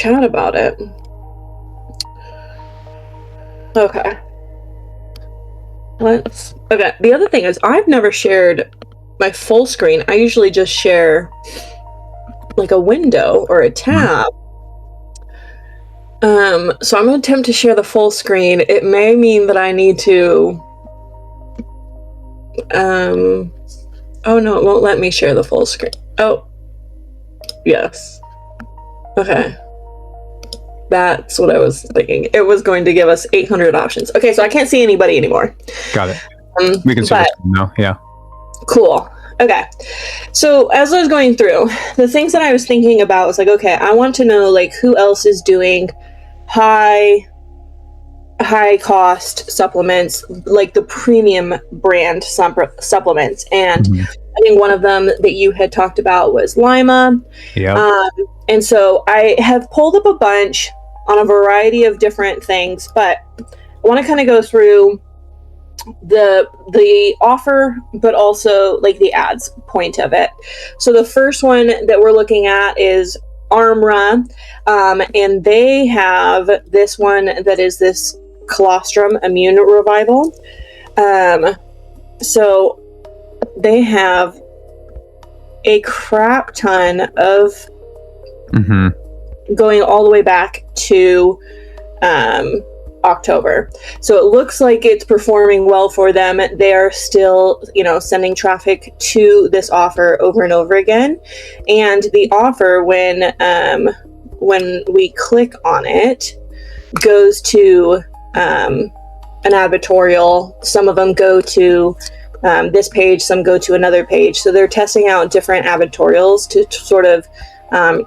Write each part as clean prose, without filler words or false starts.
chat about it. Okay. Okay, the other thing is I've never shared my full screen. I usually just share like a window or a tab. So I'm going to attempt to share the full screen. It may mean that I need to... Oh no, it won't let me share the full screen. Oh. Yes. Okay. That's what I was thinking. It was going to give us 800 options. Okay, so I can't see anybody anymore. Got it. We can see it now. Yeah. Cool. Okay. So as I was going through, the things that I was thinking about was like, okay, I want to know like who else is doing high cost supplements, like the premium brand supplements. And I think one of them that you had talked about was Lima. Yeah. And so I have pulled up a bunch on a variety of different things, but I want to kind of go through the offer, but also like the ads point of it. So the first one that we're looking at is ARMRA, and they have this one that is this colostrum immune revival. So they have a crap ton of going all the way back to October. So it looks like it's performing well for them. They are still, sending traffic to this offer over and over again. And the offer, when we click on it, goes to an advertorial. Some of them go to this page, some go to another page. So they're testing out different advertorials to sort of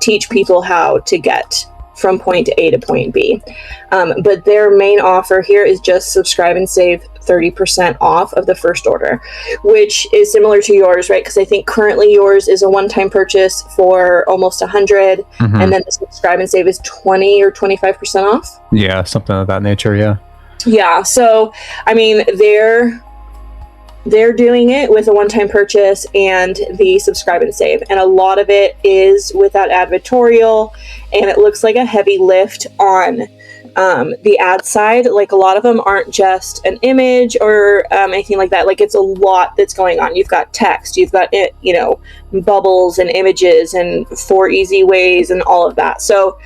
teach people how to get from point A to point B. But their main offer here is just subscribe and save 30% off of the first order, which is similar to yours, right? Because I think currently yours is a one-time purchase for almost $100, and then the subscribe and save is 20 or 25% off. Yeah, something of that nature. Yeah. Yeah. So, I mean, they're doing it with a one-time purchase and the subscribe and save. And a lot of it is with that advertorial, and it looks like a heavy lift on the ad side. Like a lot of them aren't just an image or anything like that. Like it's a lot that's going on. You've got text, you've got, bubbles and images and 4 easy ways and all of that. So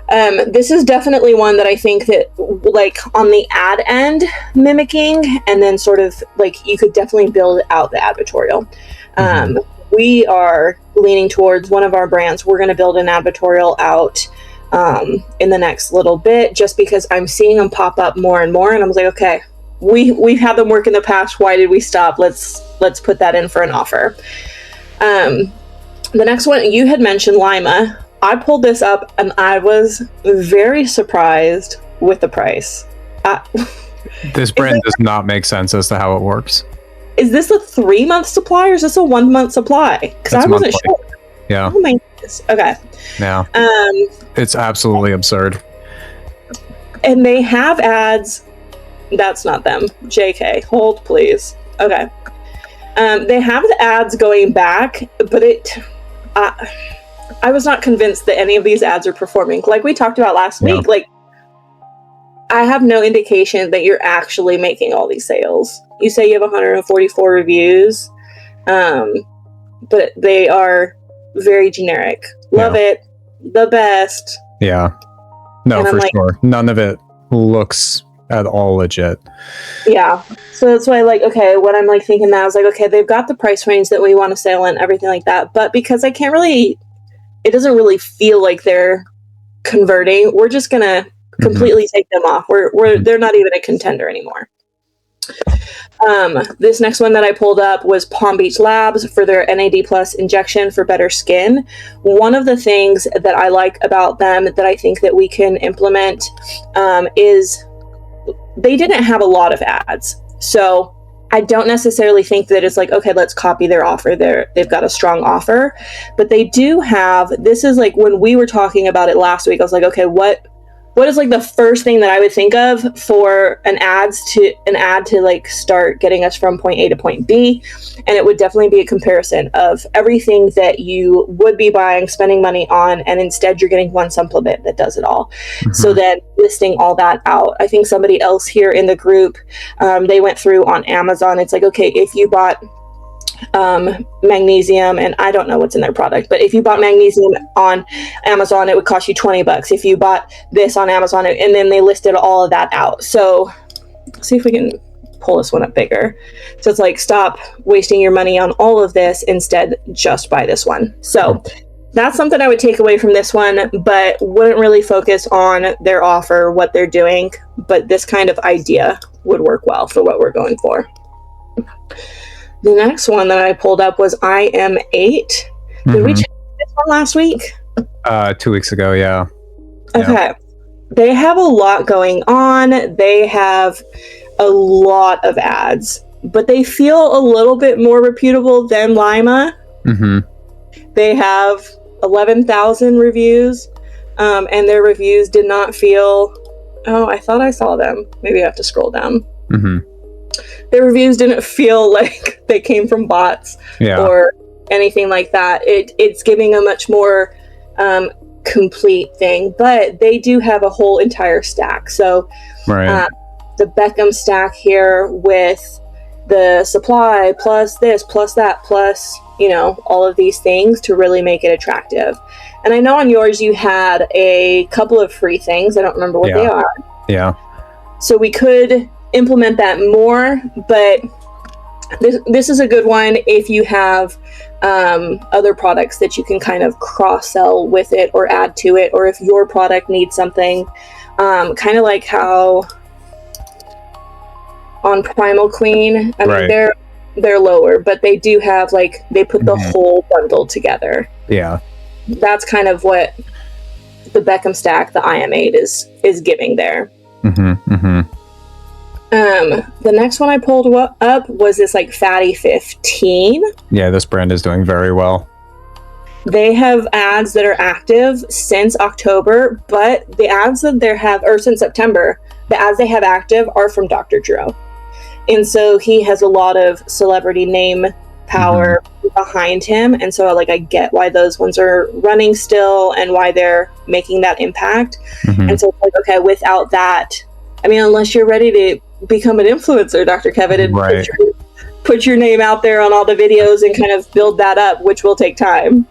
this is definitely one that I think that like on the ad end mimicking, and then sort of like you could definitely build out the advertorial. We are leaning towards one of our brands. We're going to build an advertorial out in the next little bit, just because I'm seeing them pop up more and more. And I was like, okay, we've had them work in the past. Why did we stop? Let's put that in for an offer. The next one, you had mentioned Lima. I pulled this up and I was very surprised with the price. This brand does not make sense as to how it works. Is this a 3-month supply or is this a 1-month supply? Because I wasn't sure. Yeah. Oh my goodness. Okay. Yeah. It's absolutely absurd. And they have ads. That's not them. JK. Hold, please. Okay. They have the ads going back, but I was not convinced that any of these ads are performing. Like we talked about last week, like I have no indication that you're actually making all these sales. You say you have 144 reviews, but they are very generic. Love it. The best. Yeah. No, for sure. None of it looks at all legit. Yeah. So that's why, when I'm thinking that, I was like, okay, they've got the price range that we want to sell in, everything like that. But because I can't really... it doesn't really feel like they're converting. We're just going to completely take them off. They're not even a contender anymore. This next one that I pulled up was Palm Beach Labs for their NAD Plus injection for better skin. One of the things that I like about them that I think that we can implement is they didn't have a lot of ads. So I don't necessarily think that it's like, okay, let's copy their offer. They've got a strong offer, but they do have, this is like when we were talking about it last week, I was like, okay, what what is like the first thing that I would think of for an ad to like start getting us from point A to point B? And it would definitely be a comparison of everything that you would be buying, spending money on, and instead you're getting one supplement that does it all. Mm-hmm. So then listing all that out. I think somebody else here in the group, they went through on Amazon. It's like, okay, if you bought magnesium, and I don't know what's in their product, but if you bought magnesium on Amazon, it would cost you $20. If you bought this on Amazon, and then they listed all of that out. So let's see if we can pull this one up bigger. So it's like, stop wasting your money on all of this, instead just buy this one. So that's something I would take away from this one, but wouldn't really focus on their offer, what they're doing, but this kind of idea would work well for what we're going for. The next one that I pulled up was IM8. Did we check this one last week? 2 weeks ago, yeah. Okay. Yeah. They have a lot going on. They have a lot of ads, but they feel a little bit more reputable than Lima. Mm-hmm. They have 11,000 reviews, and their reviews did not feel... Oh, I thought I saw them. Maybe I have to scroll down. Mm-hmm. Their reviews didn't feel like they came from bots or anything like that. It's giving a much more complete thing, but they do have a whole entire stack. So the Beckham stack here with the supply plus this, plus that, plus, all of these things to really make it attractive. And I know on yours you had a couple of free things. I don't remember what they are. Yeah. So we could implement that more, but this is a good one if you have other products that you can kind of cross-sell with it or add to it, or if your product needs something, kind of like how on Primal Queen, I mean, they're lower, but they do have, like, they put the whole bundle together. Yeah, that's kind of what the Beckham stack, the IM8 is giving there. The next one I pulled up was this like Fatty 15. Yeah, this brand is doing very well. They have ads that are active since October, but the ads that they have, or since September, the ads they have active are from Dr. Drew. And so he has a lot of celebrity name power behind him. And so I get why those ones are running still and why they're making that impact. And so it's like, okay, without that, I mean, unless you're ready to become an influencer, Dr. Kevin, and put your name out there on all the videos and kind of build that up, which will take time.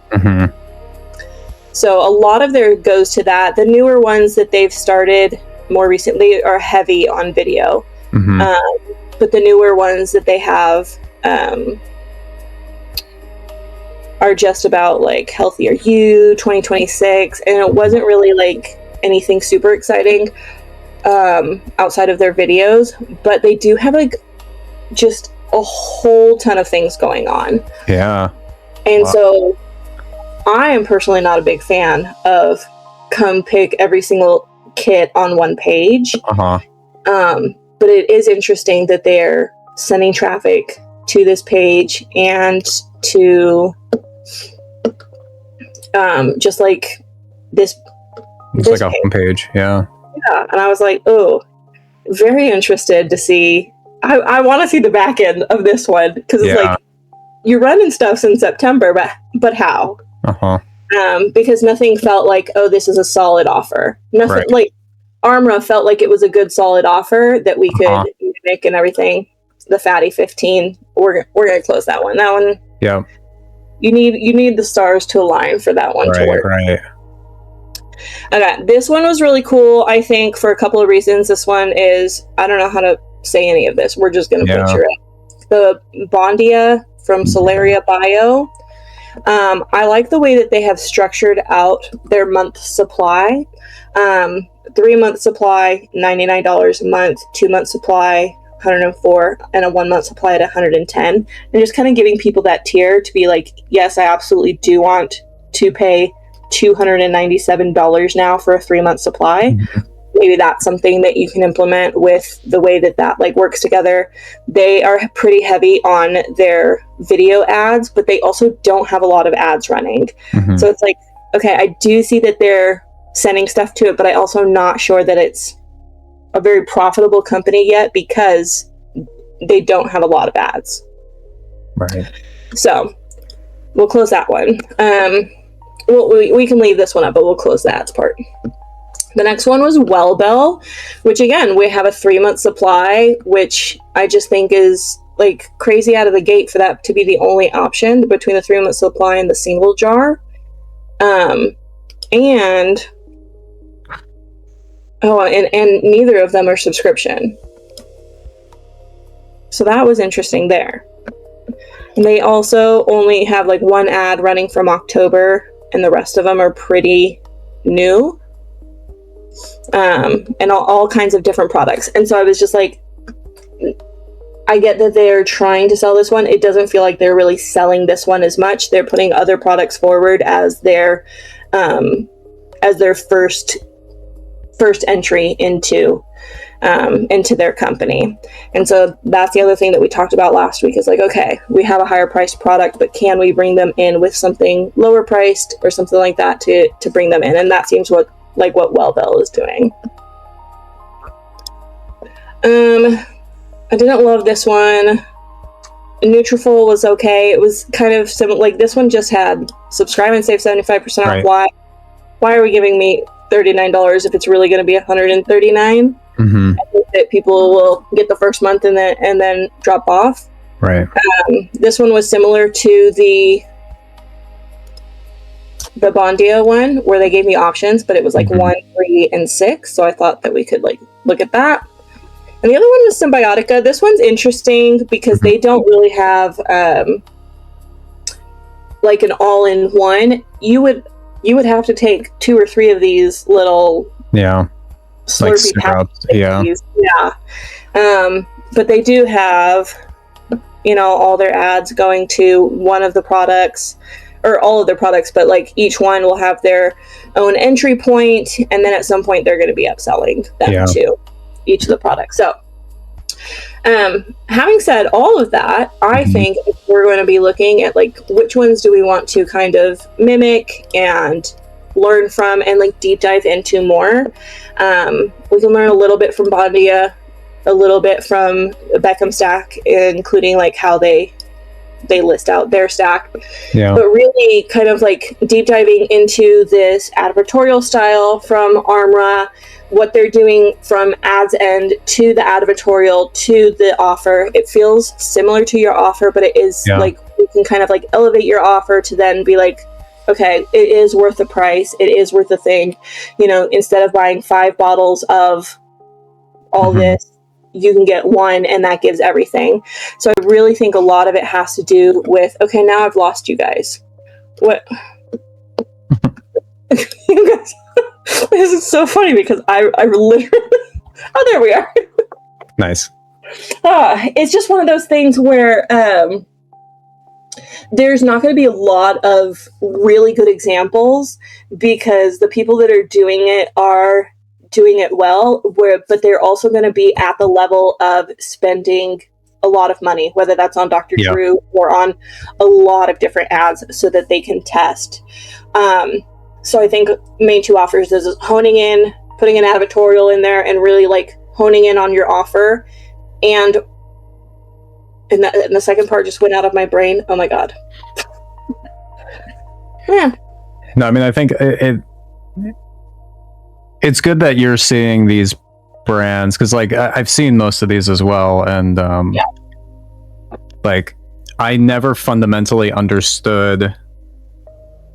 So a lot of their goes to that. The newer ones that they've started more recently are heavy on video. But the newer ones that they have are just about like Healthier You 2026, and it wasn't really like anything super exciting outside of their videos, but they do have like just a whole ton of things going on. And so I am personally not a big fan of come pick every single kit on one page. But it is interesting that they're sending traffic to this page and to just like this. It's like a homepage, yeah. And I was like, oh, very interested to see. I want to see the back end of this one, because it's like you're running stuff since September, but how? Because nothing felt like, oh, this is a solid offer. Nothing like ARMRA felt like it was a good solid offer that we could make and everything. The Fatty 15, we're gonna close that one. That one, you need the stars to align for that one to work. Okay, this one was really cool, I think, for a couple of reasons. This one is, I don't know how to say any of this. We're just going to butcher it. The Bondia from Solaria Bio. I like the way that they have structured out their month supply. 3-month supply, $99 a month. 2-month supply, $104, and a 1-month supply at $110. And just kind of giving people that tier to be like, yes, I absolutely do want to pay $297 now for a 3-month supply. Maybe that's something that you can implement with the way that like works together. They are pretty heavy on their video ads, but they also don't have a lot of ads running. So it's like, okay, I do see that they're sending stuff to it, but I also not sure that it's a very profitable company yet because they don't have a lot of ads. Right. So we'll close that one. We can leave this one up, but we'll close the ads part. The next one was Wellbell, which again, we have a 3-month supply, which I just think is like crazy out of the gate for that to be the only option between the 3-month supply and the single jar. And neither of them are subscription. So that was interesting there. And they also only have like one ad running from October, and the rest of them are pretty new. And all kinds of different products. And so I was just like, I get that they're trying to sell this one. It doesn't feel like they're really selling this one as much. They're putting other products forward as their first entry into their company. And so that's the other thing that we talked about last week is like, okay, we have a higher priced product, but can we bring them in with something lower priced or something like that to bring them in? And that seems what Wellbell is doing. I didn't love this one. Nutrafol was okay. It was kind of similar. Like this one just had subscribe and save 75% off. Right. Why are we giving me $39 if it's really going to be $139? Mm-hmm. I think that people will get the first month and then drop off. Right. This one was similar to the Bondia one where they gave me options, but it was like 1, 3, and 6. So I thought that we could like look at that. And the other one was Symbiotica. This one's interesting because they don't really have like an all-in-one. You would have to take 2 or 3 of these little Slurpee syrups. Yeah. But they do have, all their ads going to one of the products, or all of their products, but like each one will have their own entry point, and then at some point they're going to be upselling them to each of the products. So, having said all of that, I think we're going to be looking at like which ones do we want to kind of mimic and learn from and like deep dive into more. We can learn a little bit from Bondia, a little bit from Beckham Stack, including like how they list out their stack, but really kind of like deep diving into this advertorial style from ARMRA, what they're doing from ads end to the advertorial to the offer. It feels similar to your offer, but it is like you can kind of like elevate your offer to then be like, okay, it is worth the price. It is worth the thing. Instead of buying 5 bottles of all this, you can get 1 and that gives everything. So I really think a lot of it has to do with, okay, now I've lost you guys. What? You guys, this is so funny because I literally, oh, there we are. Nice. It's just one of those things where there's not going to be a lot of really good examples because the people that are doing it are doing it well, but they're also going to be at the level of spending a lot of money, whether that's on Dr. Drew or on a lot of different ads so that they can test. So I think main 2 offers is honing in, putting an advertorial in there and really like honing in on your offer. And the second part just went out of my brain. Oh my God. Yeah. No, I mean, I think it's good that you're seeing these brands because like I've seen most of these as well, and like I never fundamentally understood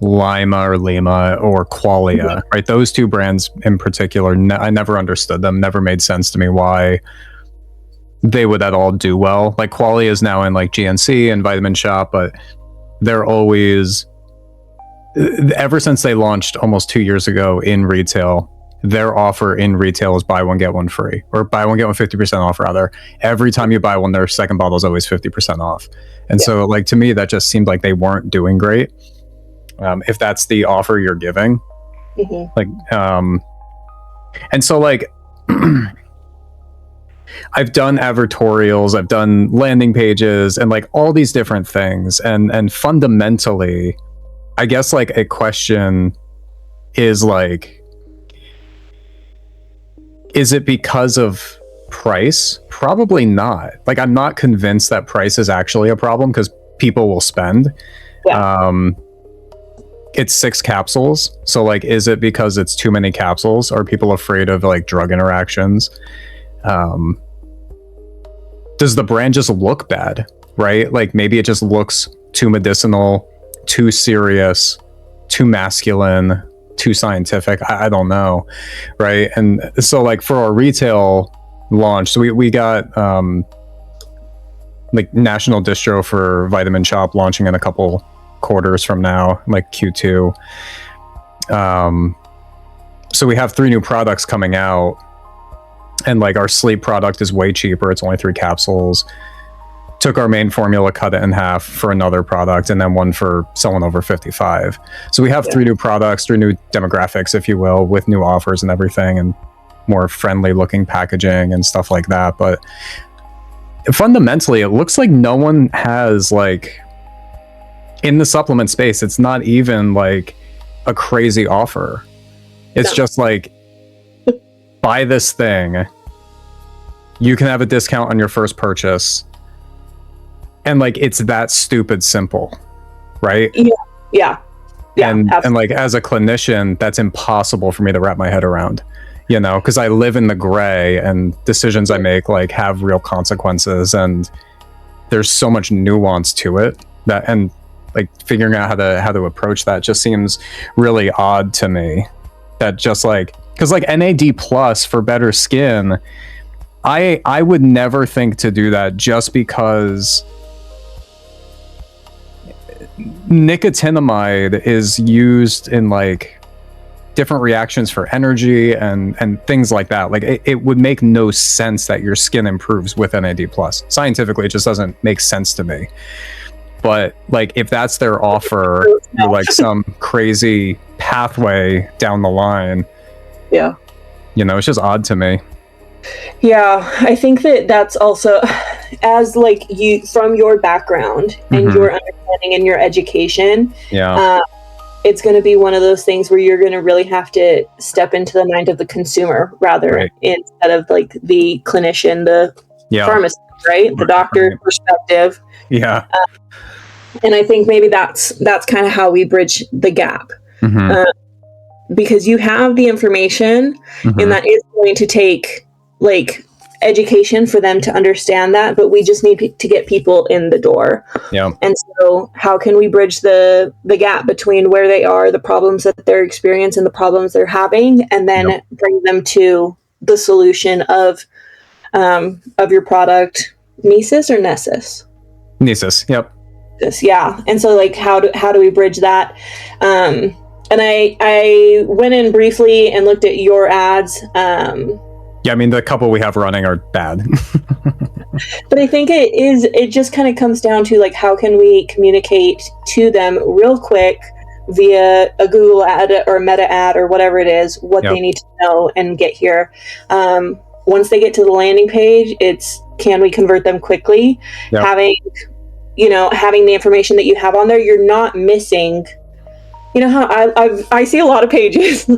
Lima or Qualia, right? Those 2 brands in particular, I never understood them. Never made sense to me why they would at all do well. Like Qualia is now in like GNC and Vitamin Shop, but they're always, ever since they launched almost 2 years ago in retail, their offer in retail is buy one get one free, or buy one get one 50% off rather. Every time you buy one, their second bottle is always 50% off. And so like to me that just seemed like they weren't doing great. If that's the offer you're giving, like and so like I've done advertorials, I've done landing pages and like all these different things, and fundamentally I guess like a question is like, Is it because of price? Probably not. Like, I'm not convinced that price is actually a problem because people will spend. Yeah. It's 6 capsules. So like, is it because it's too many capsules? Are people afraid of like drug interactions? Does the brand just look bad, right? Like maybe it just looks too medicinal, too serious, too masculine, too scientific. I don't know, right? And so like for our retail launch, so we got like national distro for Vitamin Shop launching in a couple quarters from now, like Q2. So we have 3 new products coming out, and like our sleep product is way cheaper. It's only 3 capsules. Took our main formula, cut it in half for another product, and then one for someone over 55. So we have 3 new products, 3 new demographics, if you will, with new offers and everything, and more friendly looking packaging and stuff like that. But fundamentally, it looks like no one has like, in the supplement space, it's not even like a crazy offer. It's just like, buy this thing, you can have a discount on your first purchase. And like, it's that stupid simple, right? Yeah. And like, as a clinician, that's impossible for me to wrap my head around, you know, because I live in the gray, and decisions I make like have real consequences, and there's so much nuance to it that, and like figuring out how to approach that just seems really odd to me. That just like, because like NAD plus for better skin, I would never think to do that just because nicotinamide is used in like different reactions for energy and things like that. Like it would make no sense that your skin improves with NAD plus. Scientifically, it just doesn't make sense to me. But like, if that's their offer, or like some crazy pathway down the line, you know, it's just odd to me. Yeah, I think that's also, as like you, from your background and your understanding and your education, it's going to be one of those things where you're going to really have to step into the mind of the consumer rather instead of like the clinician, the pharmacist, right? The doctor perspective. Yeah. And I think maybe that's kind of how we bridge the gap. Because you have the information, and that is going to take like education for them to understand that, but we just need to get people in the door. And so how can we bridge the gap between where they are, the problems that they're experiencing, the problems they're having, and then bring them to the solution of your product. Nesis or Nessus? Nesis. Yeah. And so like, how do we bridge that? And I went in briefly and looked at your ads. Yeah, I mean, the couple we have running are bad. But I think it just kind of comes down to like, how can we communicate to them real quick via a Google ad or a Meta ad or whatever it is, what they need to know and get here. Once they get to the landing page, it's, can we convert them quickly? Having the information that you have on there, you're not missing. You know how I see a lot of pages.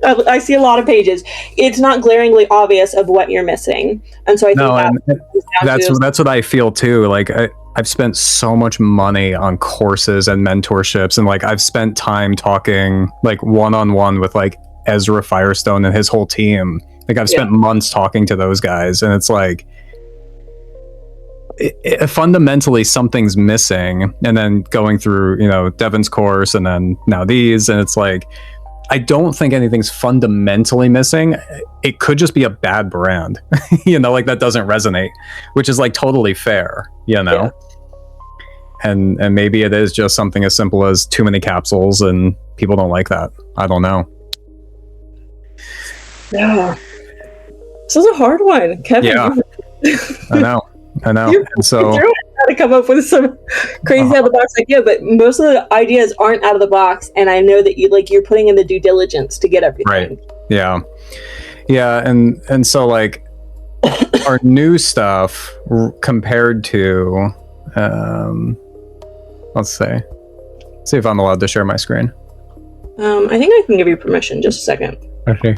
I see a lot of pages. It's not glaringly obvious of what you're missing, and so I think that's what I feel too. Like I've spent so much money on courses and mentorships, and like I've spent time talking like one-on-one with like Ezra Firestone and his whole team. Like I've spent months talking to those guys, and it's like fundamentally something's missing. And then going through, you know, Devin's course and then now these, and it's like, I don't think anything's fundamentally missing. It could just be a bad brand, you know, like that doesn't resonate, which is like totally fair, you know? And maybe it is just something as simple as too many capsules and people don't like that. I don't know. Yeah. This is a hard one, Kevin. Yeah. I know. And so trying to come up with some crazy out of the box idea, but most of the ideas aren't out of the box, and I know that you're putting in the due diligence to get everything right. Yeah and so like our new stuff compared to let's see if I'm allowed to share my screen. I think I can give you permission. Just a second. Okay.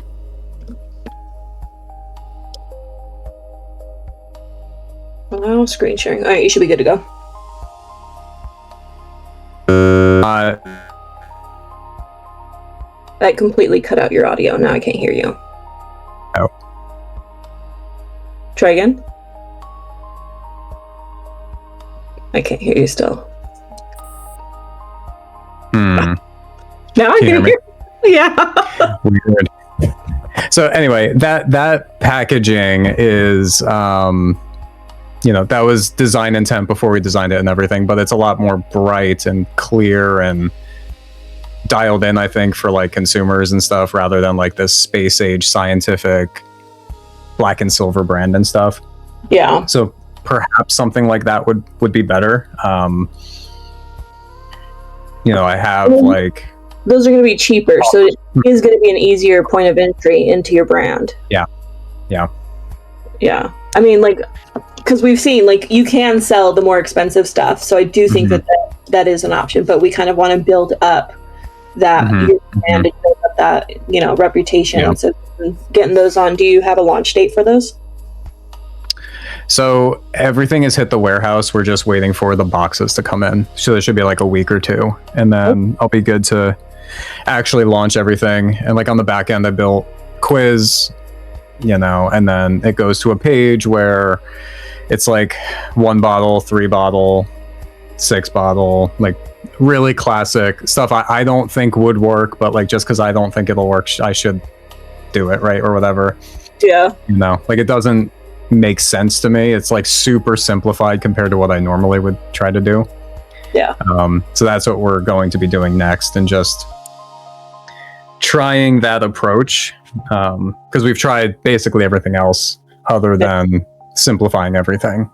Allow screen sharing. All right, you should be good to go. That completely cut out your audio. Now I can't hear you. Oh. Try again. I can't hear you still. Now I can hear. Yeah. Weird. So anyway, that packaging is, that was design intent before we designed it and everything, but it's a lot more bright and clear and dialed in, I think, for like consumers and stuff, rather than like this space age scientific black and silver brand and stuff. Yeah. So perhaps something like that would be better. I have like... Those are going to be cheaper, so it is going to be an easier point of entry into your brand. Yeah. I mean, like, because we've seen, like, you can sell the more expensive stuff, so I do think that is an option, but we kind of want to build up that your brand and build up that, reputation. Yeah. So getting those on, do you have a launch date for those? So everything has hit the warehouse. We're just waiting for the boxes to come in. So there should be like a week or two, and then I'll be good to actually launch everything. And like on the back end, I built quiz, and then it goes to a page where it's like 1 bottle, 3 bottle, 6 bottle, like really classic stuff I don't think would work, but like just because I don't think it'll work, I should do it, right? Or whatever. Yeah. Like it doesn't make sense to me. It's like super simplified compared to what I normally would try to do. Yeah. So that's what we're going to be doing next, and just trying that approach, because we've tried basically everything else other than simplifying everything.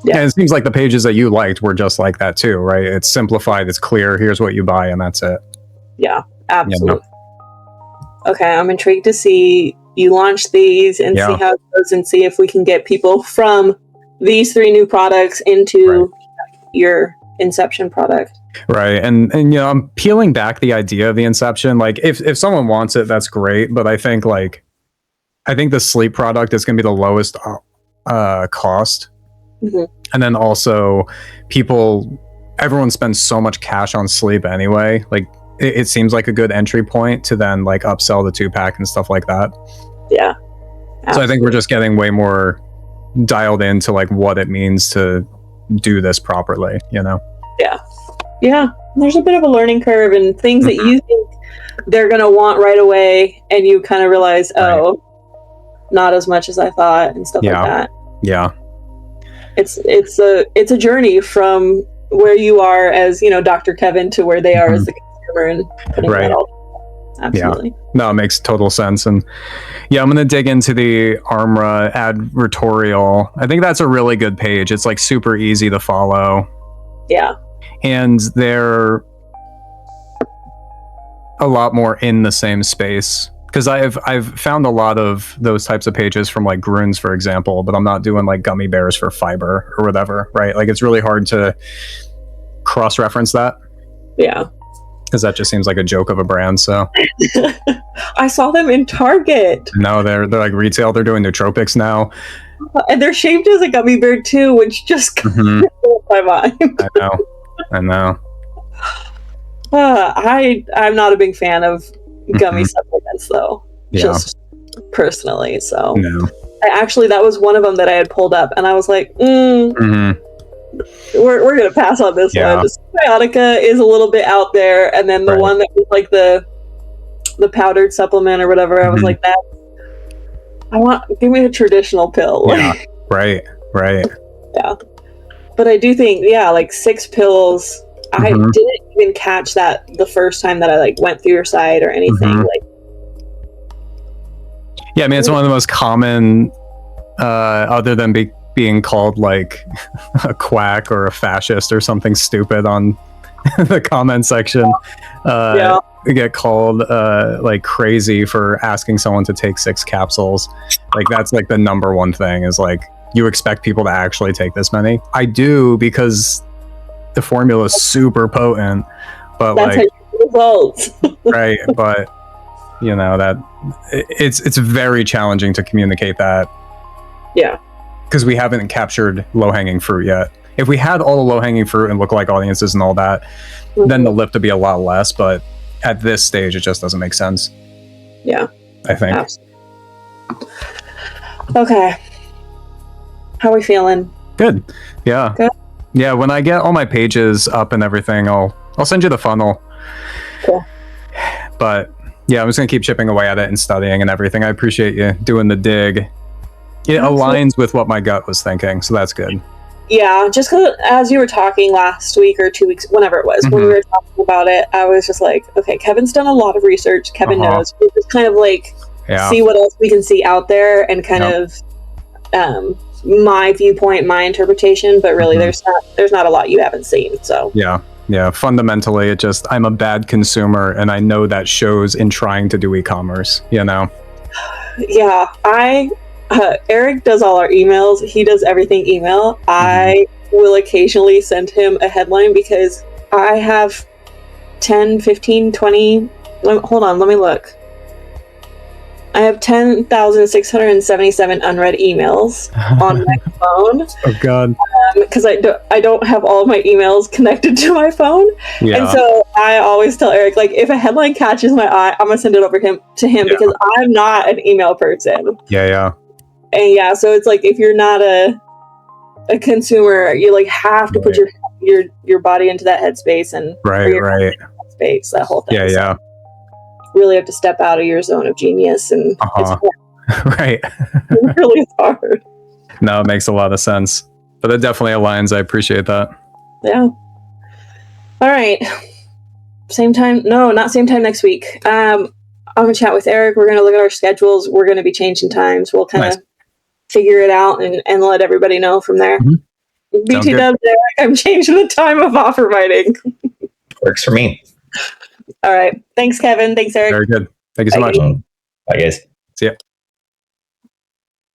Yeah. And it seems like the pages that you liked were just like that too, right? It's simplified, it's clear, here's what you buy, and that's it. Yeah, absolutely. Okay, I'm intrigued to see you launch these and see how it goes, and see if we can get people from these 3 new products into your Inception product. Right. And I'm peeling back the idea of the Inception. Like if someone wants it, that's great. But I think the sleep product is going to be the lowest cost. And then also everyone spends so much cash on sleep anyway. Like it seems like a good entry point to then like upsell the 2-pack and stuff like that. Yeah. Absolutely. So I think we're just getting way more dialed into like what it means to do this properly, Yeah, there's a bit of a learning curve, and things that you think they're gonna want right away, and you kind of realize, not as much as I thought, and stuff like that. Yeah, it's a journey from where you are as Dr. Kevin to where they are as the consumer, and putting that all. Absolutely. Yeah. No, it makes total sense. And I'm going to dig into the ARMRA advertorial. I think that's a really good page. It's like super easy to follow. Yeah. And they're a lot more in the same space. Because I've found a lot of those types of pages from like Grunes, for example, but I'm not doing like gummy bears for fiber or whatever, right? Like it's really hard to cross-reference that. Yeah. Because that just seems like a joke of a brand. So I saw them in Target. No, they're like retail. They're doing nootropics now, and they're shaped as a gummy bear too, which just blew my mind. I know. I'm not a big fan of gummy supplements, though. Just personally. So that was one of them that I had pulled up, and I was like, we're gonna pass on this one. The Symbiotica is a little bit out there, and then the one that was like the powdered supplement or whatever, I was like, give me a traditional pill. Right. Yeah, but I do think like 6 pills. I didn't even catch that the first time that I like went through your site or anything. Like, I mean, it's one of the most common, other than being called like a quack or a fascist or something stupid on the comment section. We get called like crazy for asking someone to take 6 capsules. Like that's like the number one thing is like, you expect people to actually take this many? I do, because the formula is super potent, but that's like results. Right, but that it's very challenging to communicate that. because we haven't captured low-hanging fruit yet. If we had all the low-hanging fruit and lookalike audiences and all that, then the lift would be a lot less. But at this stage, it just doesn't make sense. Yeah. I think. Absolutely. Okay. How are we feeling? Good. Yeah. Good. Yeah. When I get all my pages up and everything, I'll send you the funnel. Cool. But yeah, I'm just gonna keep chipping away at it and studying and everything. I appreciate you doing the dig. It aligns with what my gut was thinking, so that's good. Yeah, just because as you were talking last week or 2 weeks, whenever it was, when we were talking about it, I was just like, okay, Kevin's done a lot of research. Kevin knows. We just kind of like see what else we can see out there and kind of my viewpoint, my interpretation. But really, there's not a lot you haven't seen. So yeah. Fundamentally, I'm a bad consumer, and I know that shows in trying to do e-commerce. You know. Yeah, Eric does all our emails. He does everything email. I will occasionally send him a headline because I have 10, 15, 20... hold on, let me look. I have 10,677 unread emails on my phone. Oh, God. Because I don't have all of my emails connected to my phone. Yeah. And so I always tell Eric, like, if a headline catches my eye, I'm going to send it over to him because I'm not an email person. Yeah. And yeah, so it's like if you're not a consumer, you like have to put your body into that headspace and right space, that whole thing. Yeah. So really have to step out of your zone of genius, and it's hard. Right. It really is hard. No, it makes a lot of sense, but it definitely aligns. I appreciate that. Yeah. All right. Same time? No, not same time next week. I'm gonna chat with Eric. We're gonna look at our schedules. We're gonna be changing times. We'll kind of figure it out and let everybody know from there. BT Dubs, Eric, I'm changing the time of offer writing. Works for me. All right. Thanks, Kevin. Thanks, Eric. Very good. Thank you so much. Bye, guys. See ya.